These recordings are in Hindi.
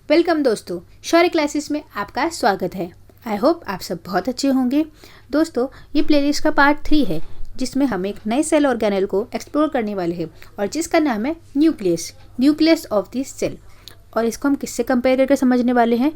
वेलकम दोस्तों, शौर्य क्लासेस में आपका स्वागत है। आई होप आप सब बहुत अच्छे होंगे। दोस्तों, ये प्लेलिस्ट का पार्ट 3 है जिसमें हम एक नए सेल ऑर्गेनेल को एक्सप्लोर करने वाले हैं और जिसका नाम है न्यूक्लियस ऑफ दिस सेल। और इसको हम किससे कंपेयर करके समझने वाले हैं?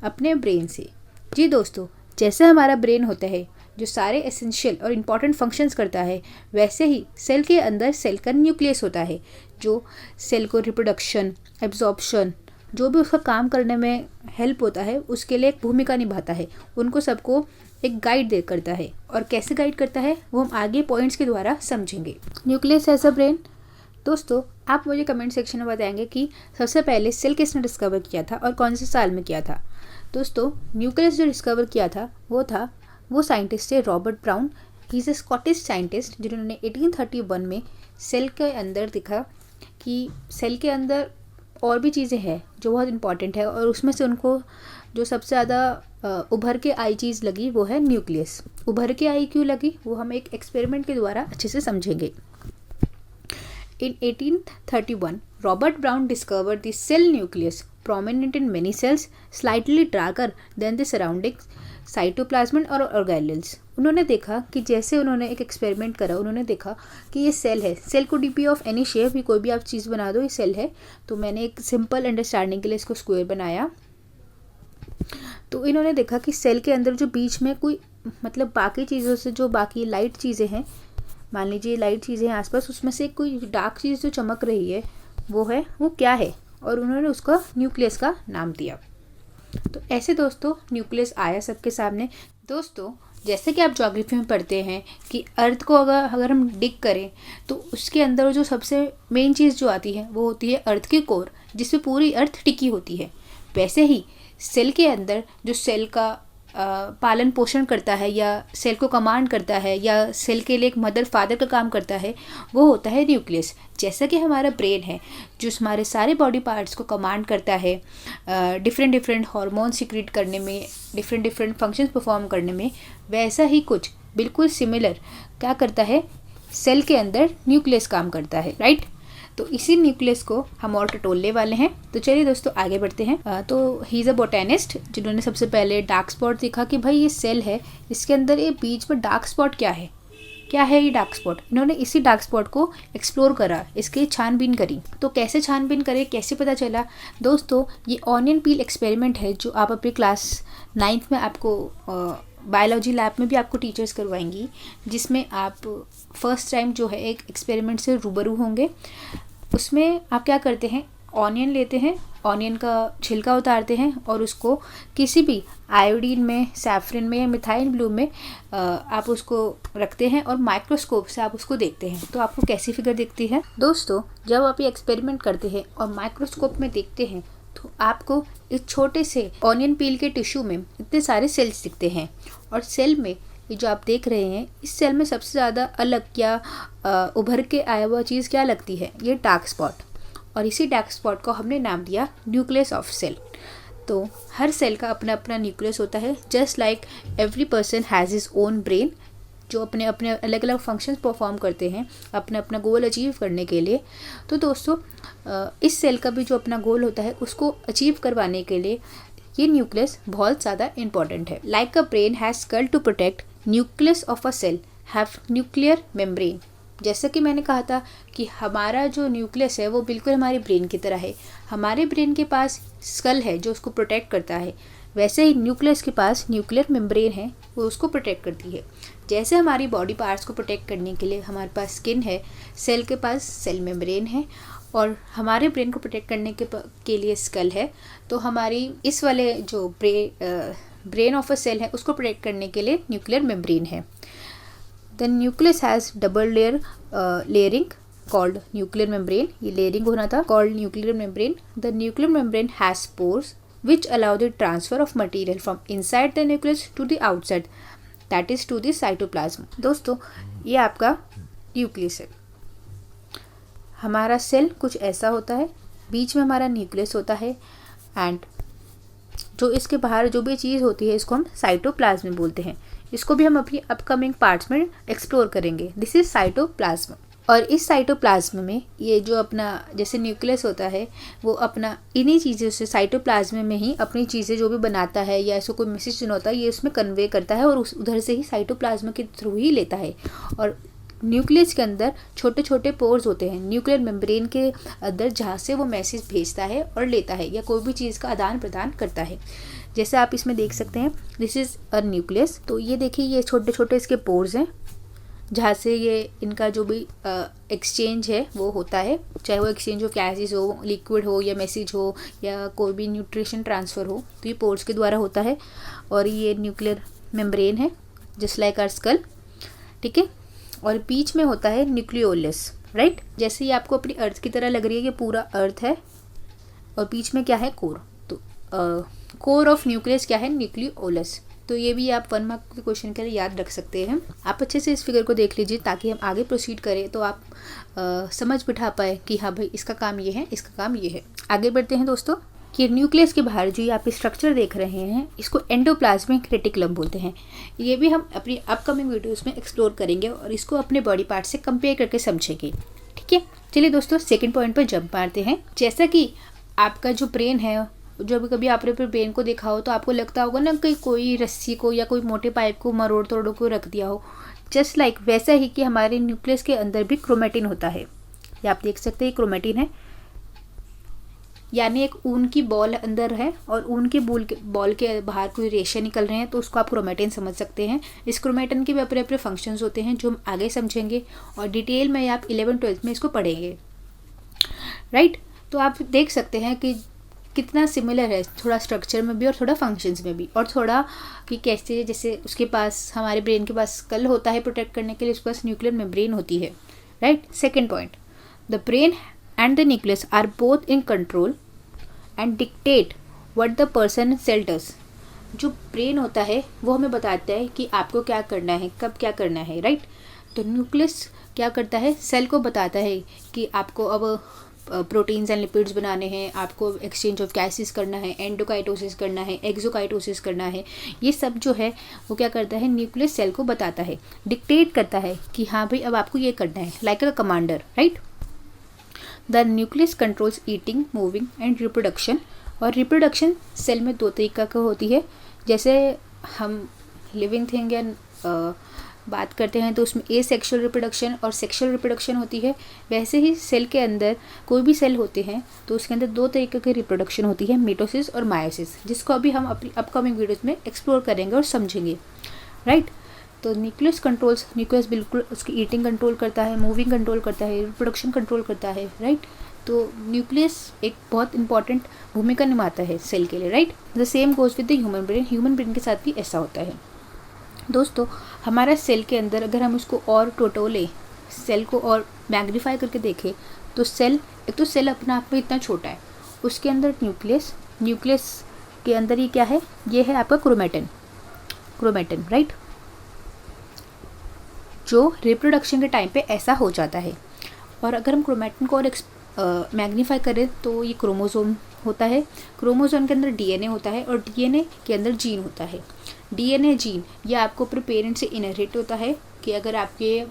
अपने ब्रेन से। जी दोस्तों, जैसे हमारा ब्रेन होता है जो सारे एसेंशियल और इम्पॉर्टेंट फंक्शंस करता है, वैसे ही सेल के अंदर सेल का न्यूक्लियस होता है जो सेल को रिप्रोडक्शन, एब्जॉर्प्शन, जो भी उसका काम करने में हेल्प होता है उसके लिए एक भूमिका निभाता है। उनको सबको एक गाइड दे करता है। और कैसे गाइड करता है वो हम आगे पॉइंट्स के द्वारा समझेंगे। Nucleus as a brain. दोस्तों, आप मुझे कमेंट सेक्शन में बताएंगे कि सबसे पहले सेल किसने डिस्कवर किया था और कौन से साल में किया था। दोस्तों, न्यूक्लियस जो डिस्कवर किया था वो साइंटिस्ट थे Robert brown. He is a Scottish scientist जिन्होंने 1831 में सेल के अंदर देखा कि सेल के अंदर और भी चीज़ें हैं जो बहुत इंपॉर्टेंट है, और उसमें से उनको जो सबसे ज़्यादा उभर के आई चीज़ लगी वो है न्यूक्लियस। उभर के आई क्यों लगी वो हम एक एक्सपेरिमेंट के द्वारा अच्छे से समझेंगे। In 1831, Robert Brown discovered the cell nucleus, prominent in many cells, slightly darker than the surrounding cytoplasm और organelles। उन्होंने देखा कि जैसे उन्होंने एक एक्सपेरिमेंट करा, उन्होंने देखा कि ये सेल है। सेल को D P of any shape, भी कोई भी आप चीज़ बना दो, ये सेल है। तो मैंने एक सिंपल अंडरस्टैंडिंग के लिए इसको स्क्वायर बनाया। तो इन्होंने देखा कि सेल के अंदर जो बीच में कोई मतलब बाकी चीज़ों से जो बाकी लाइट चीज़ें हैं, मान लीजिए लाइट चीज़ें हैं आसपास, उसमें से कोई डार्क चीज़ जो चमक रही है वो क्या है, और उन्होंने उसका न्यूक्लियस का नाम दिया। तो ऐसे दोस्तों न्यूक्लियस आया सबके सामने। दोस्तों, जैसे कि आप ज्योग्राफी में पढ़ते हैं कि अर्थ को अगर हम डिग करें तो उसके अंदर जो सबसे मेन चीज़ जो आती है वो होती है अर्थ की कोर, जिसपे पूरी अर्थ टिकी होती है। वैसे ही सेल के अंदर जो सेल का पालन पोषण करता है या सेल को कमांड करता है या सेल के लिए एक मदर फादर का काम करता है, वो होता है न्यूक्लियस। जैसा कि हमारा ब्रेन है जो हमारे सारे बॉडी पार्ट्स को कमांड करता है डिफरेंट हार्मोन सीक्रेट करने में, डिफरेंट फंक्शंस परफॉर्म करने में, वैसा ही कुछ बिल्कुल सिमिलर क्या करता है, सेल के अंदर न्यूक्लियस काम करता है, राइट। तो इसी न्यूक्लियस को हम और टटोलने वाले हैं। तो चलिए दोस्तों आगे बढ़ते हैं। तो ही इज़ अ बोटेनिस्ट जिन्होंने सबसे पहले डार्क स्पॉट देखा कि भाई ये सेल है, इसके अंदर ये बीच में डार्क स्पॉट क्या है ये डार्क स्पॉट। इन्होंने इसी डार्क स्पॉट को एक्सप्लोर करा, इसकी छानबीन करी। तो कैसे छानबीन करे, कैसे पता चला? दोस्तों, ये ऑनियन पील एक्सपेरिमेंट है जो आप अपनी क्लास 9th में आपको बायोलॉजी लैब में भी आपको टीचर्स करवाएंगी, जिसमें आप फर्स्ट टाइम जो है एक एक्सपेरिमेंट से रूबरू होंगे। उसमें आप क्या करते हैं, ऑनियन लेते हैं, ऑनियन का छिलका उतारते हैं और उसको किसी भी आयोडीन में, सैफरन में या मिथाइल ब्लू में आप उसको रखते हैं और माइक्रोस्कोप से आप उसको देखते हैं। तो आपको कैसी फिगर दिखती है? दोस्तों, जब आप ये एक्सपेरिमेंट करते हैं और माइक्रोस्कोप में देखते हैं तो आपको इस छोटे से ऑनियन पील के टिश्यू में इतने सारे सेल्स दिखते हैं। और सेल में ये जो आप देख रहे हैं, इस सेल में सबसे ज़्यादा अलग या उभर के आया हुआ चीज़ क्या लगती है? ये डार्क स्पॉट। और इसी डार्क स्पॉट को हमने नाम दिया न्यूक्लियस ऑफ सेल। तो हर सेल का अपना अपना न्यूक्लियस होता है। Just like every person has his own brain, जो अपने अपने अलग अलग फंक्शंस परफॉर्म करते हैं अपना अपना गोल अचीव करने के लिए। तो दोस्तों, इस सेल का भी जो अपना गोल होता है उसको अचीव करवाने के लिए ये न्यूक्लियस बहुत ज़्यादा इंपॉर्टेंट है। Like a brain has skull to protect, nucleus of a cell have nuclear membrane. जैसा कि मैंने कहा था कि हमारा जो न्यूक्लियस है वो बिल्कुल हमारे ब्रेन की तरह है। हमारे ब्रेन के पास स्कल है जो उसको प्रोटेक्ट करता है, वैसे ही न्यूक्लियस के पास न्यूक्लियर मेम्ब्रेन है, वो उसको प्रोटेक्ट करती है। जैसे हमारी बॉडी पार्ट्स को प्रोटेक्ट करने के लिए हमारे पास स्किन है, सेल के पास सेल मेम्ब्रेन है, और हमारे ब्रेन को प्रोटेक्ट करने के लिए स्कल है, तो हमारी इस वाले जो ब्रेन ऑफ अ सेल है उसको प्रोटेक्ट करने के लिए न्यूक्लियर मेम्ब्रेन है। The nucleus has double layering called nuclear membrane. ये लेयरिंग होना था, called nuclear membrane. The nuclear membrane has pores which allow the transfer of material from inside the nucleus to the outside, that is to the cytoplasm। दोस्तों, ये आपका न्यूक्लियस है। हमारा सेल कुछ ऐसा होता है, बीच में हमारा न्यूक्लियस होता है, एंड जो इसके बाहर जो भी चीज़ होती है इसको हम साइटोप्लाज्म बोलते हैं। इसको भी हम अपनी अपकमिंग पार्ट्स में एक्सप्लोर करेंगे। This is cytoplasm. और इस साइटोप्लाज्म में ये जो अपना जैसे न्यूक्लियस होता है वो अपना इन्हीं चीज़ों से साइटोप्लाज्म में ही अपनी चीज़ें जो भी बनाता है या ऐसा कोई मैसेज होता है ये उसमें कन्वे करता है और उधर से ही साइटोप्लाज्म के थ्रू ही लेता है। और न्यूक्लियस के अंदर छोटे छोटे पोर्स होते हैं न्यूक्लियर मेम्ब्रेन के अंदर, जहाँ से वो मैसेज भेजता है और लेता है या कोई भी चीज़ का आदान प्रदान करता है। जैसे आप इसमें देख सकते हैं दिस इज़ अ न्यूक्लियस। तो ये देखिए ये छोटे छोटे इसके पोर्स हैं जहाँ से ये इनका जो भी एक्सचेंज है वो होता है, चाहे वो एक्सचेंज ऑफ गैसेस हो, लिक्विड हो या मैसेज हो या कोई भी न्यूट्रिशन ट्रांसफ़र हो, तो ये पोर्स के द्वारा होता है। और ये न्यूक्लियर मेम्ब्रेन है जस्ट लाइक आवर स्कल, ठीक है। और बीच में होता है न्यूक्लियोलस, राइट। जैसे ये आपको अपनी अर्थ की तरह लग रही है कि पूरा अर्थ है और बीच में क्या है कोर, तो कोर ऑफ न्यूक्लियस क्या है न्यूक्लियोलस। तो ये भी आप 1 मार्क के क्वेश्चन के लिए याद रख सकते हैं। आप अच्छे से इस फिगर को देख लीजिए ताकि हम आगे प्रोसीड करें तो आप समझ बिठा पाए कि हाँ भाई इसका काम ये है, इसका काम ये है। आगे बढ़ते हैं दोस्तों कि न्यूक्लियस के बाहर जो ये आप स्ट्रक्चर देख रहे हैं इसको एंडोप्लाज्मिक रेटिकुलम बोलते हैं। ये भी हम अपनी अपकमिंग वीडियोस में एक्सप्लोर करेंगे और इसको अपने बॉडी पार्ट से कंपेयर करके समझेंगे, ठीक है। चलिए दोस्तों सेकंड पॉइंट पर जंप मारते हैं। जैसा कि आपका जो ब्रेन है, जब कभी आपने अपने ब्रेन को देखा हो तो आपको लगता होगा ना कि कोई रस्सी को या कोई मोटे पाइप को मरोड़ तोड़ को रख दिया हो, जस्ट लाइक वैसा ही कि हमारे न्यूक्लियस के अंदर भी क्रोमेटिन होता है। ये आप देख सकते हैं क्रोमेटिन है, यानी एक ऊन की बॉल अंदर है और ऊन के बॉल के बाहर कोई रेशे निकल रहे हैं तो उसको आप क्रोमेटिन समझ सकते हैं। इस क्रोमेटिन के भी अपने अपने फंक्शंस होते हैं जो हम आगे समझेंगे और डिटेल में आप 11th-12th में इसको पढ़ेंगे, राइट। तो आप देख सकते हैं कि कितना सिमिलर है, थोड़ा स्ट्रक्चर में भी और थोड़ा फंक्शंस में भी, और थोड़ा कि कैसे जैसे उसके पास हमारे ब्रेन के पास स्कल होता है प्रोटेक्ट करने के लिए, उसके पास न्यूक्लियर मेम्ब्रेन होती है, right. Second point, the brain and the nucleus are both in control and dictate what the person cell does. जो ब्रेन होता है वो हमें बताता है कि आपको क्या करना है, कब क्या करना है, राइट। तो न्यूक्लियस क्या करता है, सेल को बताता है कि आपको अब प्रोटीन्स एंड लिपिड्स बनाने हैं, आपको एक्सचेंज ऑफ गैसेस करना है, एंडोकाइटोसिस करना है, एक्सोकाइटोसिस करना है। ये सब जो है वो क्या करता है न्यूक्लियस सेल को बताता है, डिक्टेट करता है कि हाँ भाई अब आपको ये करना है, like a commander, right. The nucleus controls eating, moving and reproduction. और रिप्रोडक्शन सेल में 2 तरीका का होती है। जैसे हम लिविंग थिंग या बात करते हैं तो उसमें एसेक्सुअल रिप्रोडक्शन और सेक्सुअल रिप्रोडक्शन होती है। वैसे ही सेल के अंदर कोई भी सेल होते हैं तो उसके अंदर 2 तरीके की रिप्रोडक्शन होती है, मिटोसिस और मायोसिस, जिसको अभी हम अपनी अपकमिंग वीडियोस में एक्सप्लोर करेंगे और समझेंगे, राइट। तो न्यूक्लियस बिल्कुल उसकी ईटिंग कंट्रोल करता है, मूविंग कंट्रोल करता है, रिप्रोडक्शन कंट्रोल करता है, राइट। तो न्यूक्लियस एक बहुत इंपॉर्टेंट भूमिका निभाता है सेल के लिए, right. The same goes with the human brain के साथ भी ऐसा होता है। दोस्तों हमारा सेल के अंदर अगर हम उसको और टोटोले सेल को और मैग्नीफाई करके देखें तो एक तो सेल अपने आप में इतना छोटा है, उसके अंदर न्यूक्लियस के अंदर ये क्या है, ये है आपका क्रोमेटिन, राइट, जो रिप्रोडक्शन के टाइम पे ऐसा हो जाता है। और अगर हम क्रोमेटिन को और मैग्नीफाई करें तो ये क्रोमोसोम होता है, क्रोमोसोम के अंदर डीएनए होता है और डीएनए के अंदर जीन होता है। डीएनए जीन ये आपको अपने पेरेंट्स से इनहेरिट होता है कि अगर आपके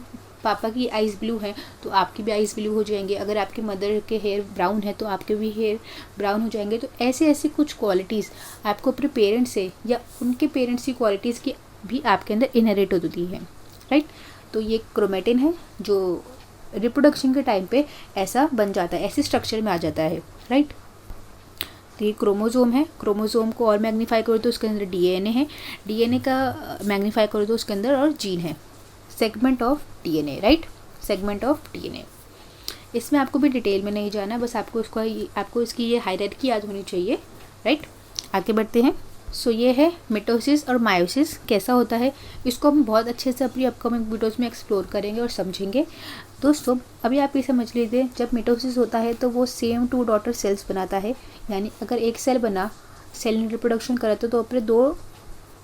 पापा की आइज़ ब्लू है तो आपकी भी आइज़ ब्लू हो जाएंगे, अगर आपके मदर के हेयर ब्राउन है तो आपके भी हेयर ब्राउन हो जाएंगे। तो ऐसे कुछ क्वालिटीज़ आपको अपने पेरेंट्स से या उनके पेरेंट्स की क्वालिटीज़ की भी आपके अंदर इनहेरिट होती है, राइट। तो ये क्रोमेटिन है जो रिप्रोडक्शन के टाइम पे ऐसा बन जाता है, ऐसे स्ट्रक्चर में आ जाता है, राइट। तो ये क्रोमोसोम है, क्रोमोसोम को और मैग्नीफाई करो तो उसके अंदर डीएनए है, डीएनए का मैग्नीफाई करो तो उसके अंदर और जीन है, segment of DNA, right, segment of DNA. इसमें आपको भी डिटेल में नहीं जाना, बस आपको इसकी ये हायरार्की याद होनी चाहिए, राइट। आगे बढ़ते हैं। सो ये है मिटोसिस और मायोसिस कैसा होता है, इसको हम बहुत अच्छे से अपनी अपकमिंग वीडियोज़ में एक्सप्लोर करेंगे और समझेंगे। दोस्तों अभी आप ये समझ लीजिए जब मिटोसिस होता है तो वो सेम 2 डॉटर सेल्स बनाता है, यानी अगर एक सेल ने रिप्रोडक्शन करा तो अपने 2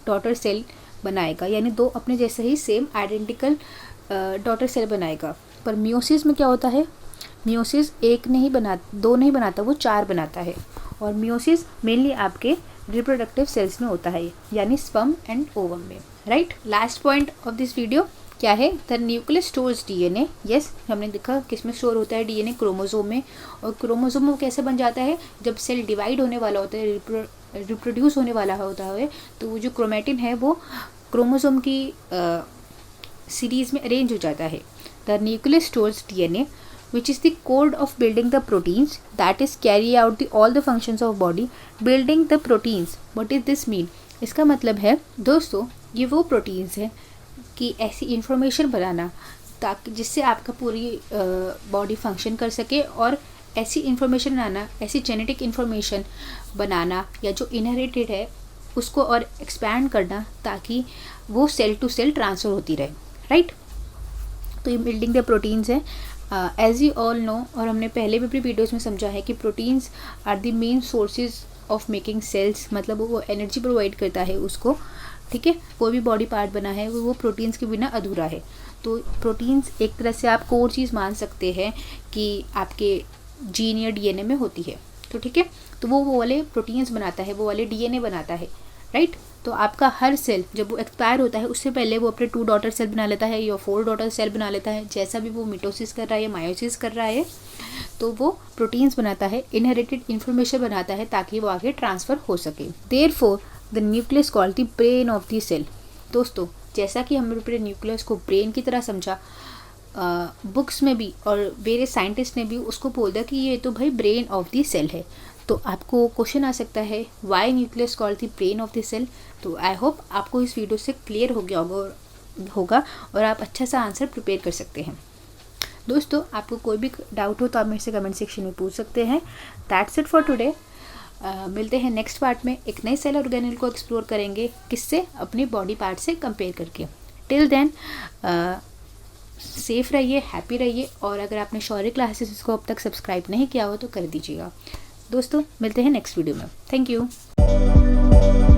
डॉटर सेल बनाएगा, यानी 2 अपने जैसे ही सेम आइडेंटिकल डॉटर सेल बनाएगा। पर मियोसिस में क्या होता है, मियोसिस 2 नहीं बनाता, वो 4 बनाता है। और मियोसिस मेनली आपके रिप्रोडक्टिव सेल्स में होता है, यानी स्पर्म एंड ओवम में, right. Last point of this video क्या है, the nucleus stores DNA. Yes, हमने देखा किसमें स्टोर होता है डीएनए, क्रोमोसोम में। और क्रोमोसोम में कैसे बन जाता है, जब सेल डिवाइड होने वाला होता है, रिप्रोड्यूस होने वाला होता है, तो वो जो क्रोमेटिन है वो क्रोमोसोम की सीरीज में अरेंज हो जाता है। The nucleus stores DNA which is the code of building the proteins that is carry out all the functions of body. Building the proteins, what does this mean? इसका मतलब है दोस्तों, ये वो प्रोटीन्स हैं कि ऐसी इंफॉर्मेशन बनाना ताकि जिससे आपका पूरी बॉडी फंक्शन कर सके, और ऐसी इंफॉर्मेशन बनाना, ऐसी जेनेटिक इंफॉर्मेशन बनाना या जो इनहेरिटेड है उसको और एक्सपैंड करना ताकि वो सेल टू सेल ट्रांसफ़र होती रहे, राइट। तो ये बिल्डिंग द प्रोटीन्स है। एज यू ऑल नो, और हमने पहले भी अपनी वीडियोस में समझा है कि proteins are the main sources of making cells, मतलब वो एनर्जी प्रोवाइड करता है उसको, ठीक है। कोई भी बॉडी पार्ट बना है वो प्रोटीन्स के बिना अधूरा है। तो प्रोटीन्स एक तरह से आप कोर चीज़ मान सकते हैं कि आपके जीन या डीएनए में होती है, तो ठीक है। तो वो वाले प्रोटीन्स बनाता है, वो वाले डीएनए बनाता है, राइट। तो आपका हर सेल जब वो एक्सपायर होता है उससे पहले वो अपने 2 डॉटर सेल बना लेता है या 4 डॉटर सेल बना लेता है, जैसा भी वो मिटोसिस कर रहा है या मायोसिस कर रहा है, तो वो प्रोटीन्स बनाता है, इनहेरिटेड इन्फॉर्मेशन बनाता है ताकि वो आगे ट्रांसफ़र हो सके। Therefore the nucleus called the brain of the cell. दोस्तों, जैसा कि हमने अपने न्यूक्लियस को ब्रेन की तरह समझा, बुक्स में भी और वेरे साइंटिस्ट ने भी उसको बोल दिया कि ये तो भाई ब्रेन ऑफ द सेल है। तो आपको क्वेश्चन आ सकता है, why nucleus called the brain of the cell. तो आई होप आपको इस वीडियो से क्लियर हो गया होगा और आप अच्छा सा आंसर प्रिपेयर कर सकते हैं। दोस्तों, आपको कोई भी डाउट हो तो आप मेरे से कमेंट सेक्शन में पूछ सकते हैं। That's it for today. मिलते हैं नेक्स्ट पार्ट में, एक नए सेल ऑर्गेनेल को एक्सप्लोर करेंगे, किससे, अपनी बॉडी पार्ट से कंपेयर करके। टिल देन सेफ रहिए, हैप्पी रहिए, और अगर आपने शौर्य क्लासेस को अब तक सब्सक्राइब नहीं किया हो तो कर दीजिएगा। दोस्तों, मिलते हैं नेक्स्ट वीडियो में। Thank you.